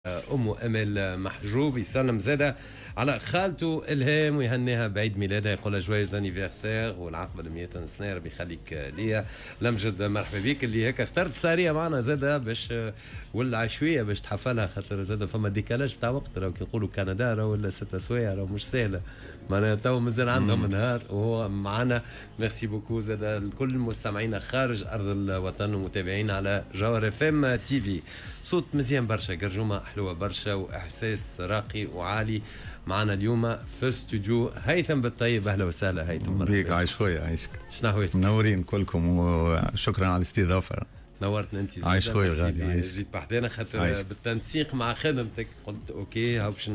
أمه أمل محجوب يسلم زادة على خالته إلهام ويهنيها بعيد ميلادها، يقول جويز انيفرسير والعقبة 100 سنة ربي يخليك ليا. لمجد مرحبا بك اللي هيك اخترت سارية معنا زادة باش ولا شوية باش تحفلها، خاطر زادة فما ديكالاج بتاع وقت، راهو كي نقولوا كندا راهو ولا 6 سوايع راهو مش سهلة، معناها تو مازال عندهم نهار وهو معنا. ميرسي بوكو زادة لكل مستمعينا خارج أرض الوطن ومتابعينا على جوهر اف ام تي في. صوت مزيان برشا، قرجومة حلوة برشا وإحساس راقي وعالي. معنا اليوم في استوديو هيثم بالطيب. أهلا وسهلا هيثم. بيك عايش خويا عايشك. شنو هويت؟ منورين كلكم وشكرا على الاستضافة. نورتنا انت. عايش خويا غالي. جيت بحدنا خاطر بالتنسيق مع خدمتك قلت اوكي هاو باش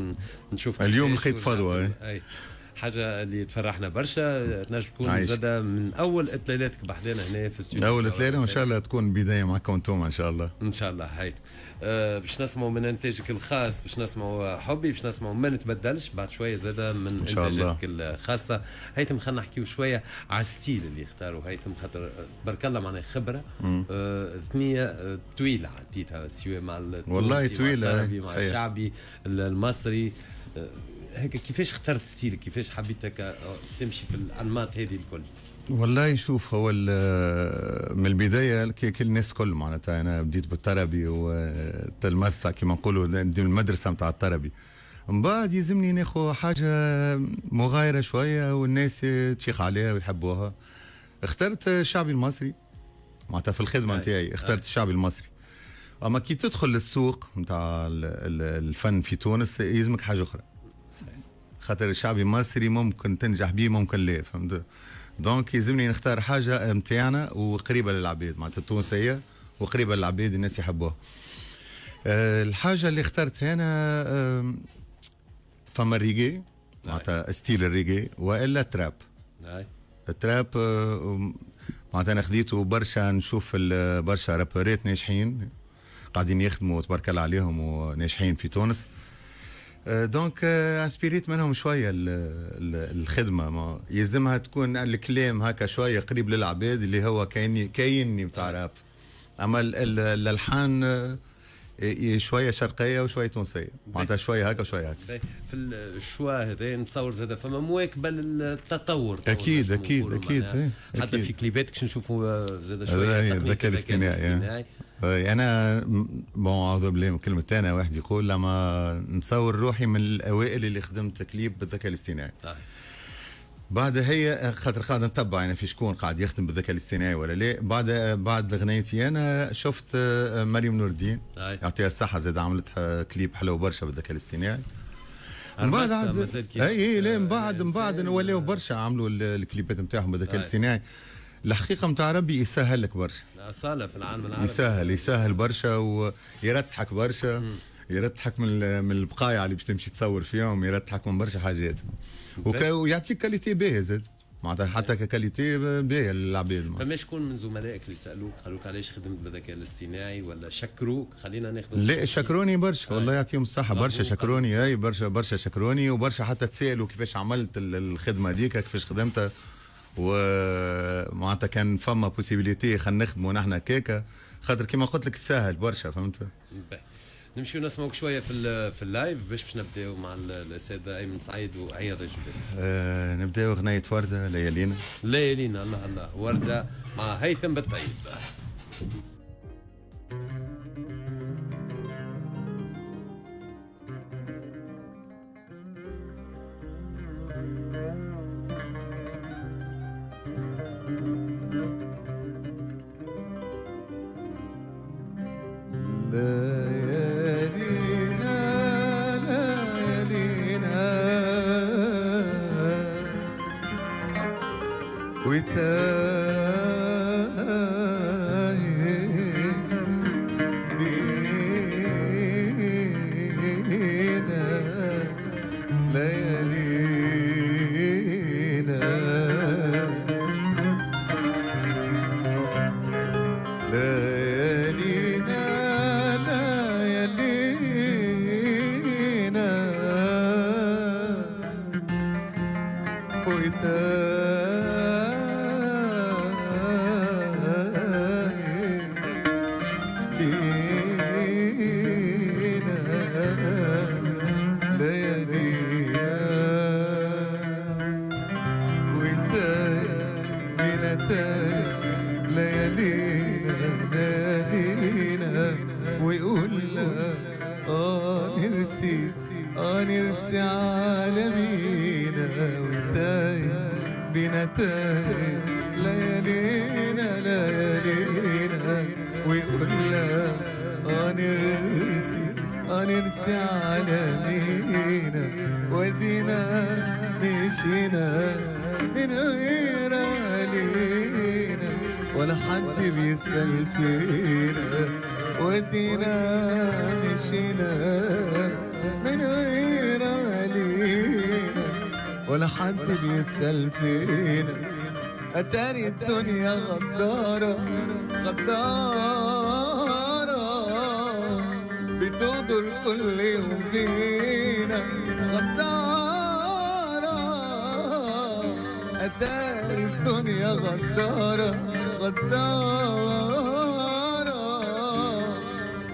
نشوف اليوم لقيت فضوى. اي حاجه اللي تفرحنا برشا. تنجم تكون زاده من اول اطلالاتك بحدنا هنا في الاستوديو. اول اطلاله وان شاء الله تكون بدايه معكم انتم ان شاء الله. ان شاء الله. هاي باش نسمعوا من انتاجك الخاص، باش نسمعوا حبي، باش نسمعوا ما نتبدلش بعد شويه زاده من انتاجاتك الخاصه. هيثم خلينا نحكيو شويه على الستيل اللي اختاروا هيثم، خاطر تبارك الله معناها خبره ثنيه طويله عديتها سواء مع والله طويله مع الشعبي المصري. هيك كيفاش اخترت ستيلك؟ كيفاش حبيتك تمشي في الانماط هذه الكل؟ والله شوف، هو من البدايه كل الناس كل معناتها انا بديت بالطربي والتلمذه كما نقولوا المدرسه نتاع الطربي. من بعد يلزمني ناخذ حاجه مغايره شويه والناس تشيخ عليها ويحبوها. اخترت الشعبي المصري معناتها في الخدمه نتاعي، اخترت الشعبي المصري. اما كي تدخل للسوق نتاع الفن في تونس يلزمك حاجه اخرى، خاطر الشعبي المصري ممكن تنجح بيه ممكن لا، فهمت؟ دونك يلزمني نختار حاجه نتاعنا وقريبه للعباد معناتها التونسيه وقريبه للعباد الناس يحبوها. الحاجه اللي اخترتها انا فما الريجي معناتها ستيل الريجي والا تراب. التراب معناتها انا خديته برشا، نشوف برشا رابرات ناجحين قاعدين يخدموا تبارك الله عليهم وناجحين في تونس. دونك انسبيريت منهم شويه الخدمه، ما يلزمها تكون الكلام هكا شويه قريب للعباد اللي هو كايني بتاع راب. اما الالحان شويه شرقيه وشويه تونسيه معناتها شويه هكا وشويه هكا. في الشوا هذا نتصور زاد فما مواكبه للتطور. اكيد اكيد اكيد حتى في كليباتك نشوفوا زاد شويه الذكاء الاصطناعي. انا اعوذ بالله من كلمه انا واحد يقول لما نصور روحي من الاوائل اللي خدمت كليب بالذكاء الاصطناعي. بعد هي خاطر قاعد نتبع يعني في شكون قاعد يخدم بالذكاء الاصطناعي ولا لا. بعد غنيتي انا شفت مريم نور الدين يعطيها الصحه زاد عملتها كليب حلو برشا بالذكاء الاصطناعي. من بعد اي لا من بعد ولاو برشا عملوا الكليبات نتاعهم بالذكاء الاصطناعي. الحقيقه نتاع ربي يسهل لك برشا، اصاله في العالم العربي يسهل برشا ويرتحك برشا. يرتحك من البقايع اللي باش تمشي تصور فيهم، يرتحك من برشا حاجات ويعطيك كاليتي باهيه زاد معناتها حتى ككاليتي باهيه للعباد. فما شكون من زملائك اللي سالوك قالوا لك علاش خدمت بالذكاء الاصطناعي ولا شكروك؟ خلينا ناخذ. لا شكروني برشا والله يعطيهم الصحه، برشا شكروني. اي برشا شكروني وبرشا حتى تسالوا كيفاش عملت الخدمه هذيك كيفاش خدمتها، ومعناتها كان فما بوسيبيليتي خلينا نخدموا نحن هكاكا خاطر كيما قلت لك تسهل برشا، فهمت؟ نمشيو نسمعوك شويه في اللايف باش نبداو مع الساده ايمن سعيد وعياض الجبال. نبداو غنية ورده ليالينا. ليالينا الله الله. ورده مع هيثم بالطيب. نرسي نرسي عالمينا وتايه بينا تايه ليالينا ليالينا ويقولنا نرسي عالمينا ودينا مشينا من غير علينا ولا حد بيسأل فينا ودينا مشينا من غير علينا ولا حد بيسأل فينا أتاري الدنيا غدارة غدارة بتغدر كل يوم بينا غدارة أتاري الدنيا غدارة غدارة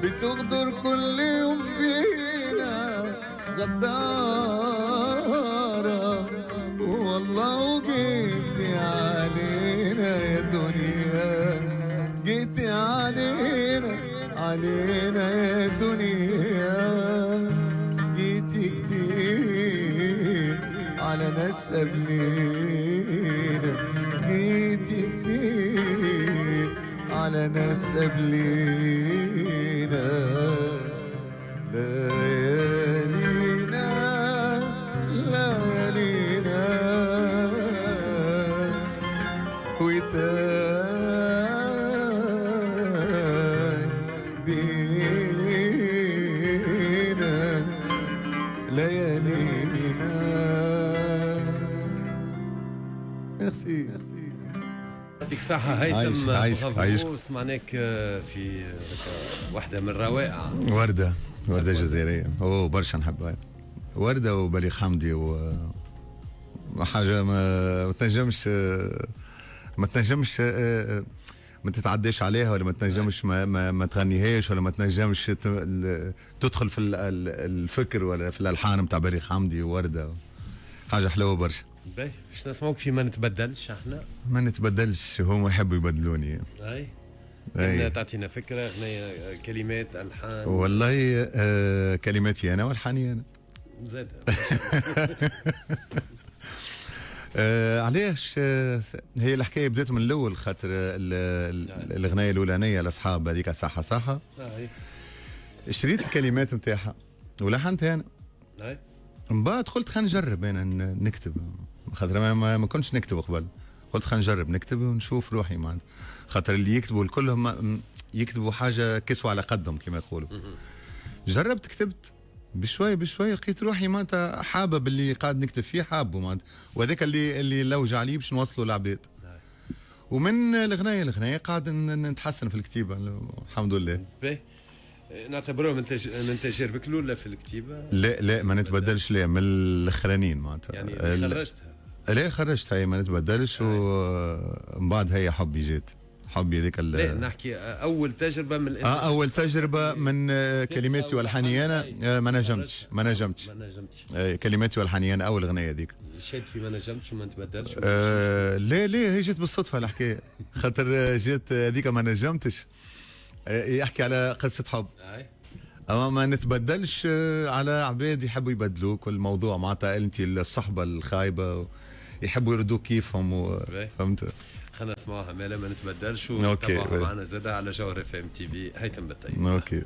بتغدر كل يوم بينا غدارة والله جيتي علينا يا دنيا جيتي علينا يا دنيا جيتي كتير على ناس قبلينا جيتي كتير على ناس قبلينا ليالينا ليالينا وتاي بينا ليالينا. ميرسي يعطيك الصحة هيثم. عايش سمعناك في واحدة من الروائع وردة جزائرية. اوه برشا نحبها وردة وبليغ حمدي وحاجة ما تنجمش ما تتعداش عليها ولا ما تنجمش ما تغنيهاش ولا ما تنجمش تدخل في الفكر ولا في الالحان نتاع بليغ حمدي ووردة. حاجة حلوة برشا. باهي باش نسمعوك في ما نتبدلش. احنا ما نتبدلش هما يحبوا يبدلوني. اي تعطينا فكرة أغنية كلمات ألحان. والله كلماتي أنا والحاني أنا زاد. علاش هي الحكايه بدات من الاول خاطر الاغنيه الاولانيه لاصحاب هذيك صحه صحه شريت الكلمات نتاعها ولحنتها انا. من بعد قلت خلينا نجرب انا نكتب خاطر ما كنتش نكتب قبل. قلت خلينا نجرب نكتب ونشوف روحي معناتها خاطر اللي يكتبوا الكلهم يكتبوا حاجه كسوه على قدهم كما يقولوا. جربت كتبت بشوي لقيت روحي معناتها حابه باللي قاعد نكتب فيه حابه معناتها وهذاك اللي لوج عليه باش نوصله للعباد. ومن الاغنيه قاعد نتحسن في الكتيبه الحمد لله. نعتبروه من تجاربك الاولى في الكتيبه؟ لا ما نتبدلش. لا من الاخرانيين معناتها يعني خرجتها؟ لا خرجتها هي ما نتبدلش. ومن بعد هي حبي جات حبي هذيك. لا نحكي اول تجربه من اول تجربه من كلماتي والحاني انا ما نجمتش كلماتي والحاني انا اول اغنيه هذيك شاد في ما نجمتش وما نتبدلش. لا هي جات بالصدفه الحكايه خاطر جات هذيك ما نجمتش يحكي على قصه حب. اما ما نتبدلش على عباد يحبوا يبدلوك والموضوع معناتها انت الصحبه الخايبه يحبوا يردوك كيفهم فهمت. خلينا نسمعوها مالا ما نتبدلش وتابعوها معنا زاده على جوهر FM TV. هيثم بالطيب. اوكي.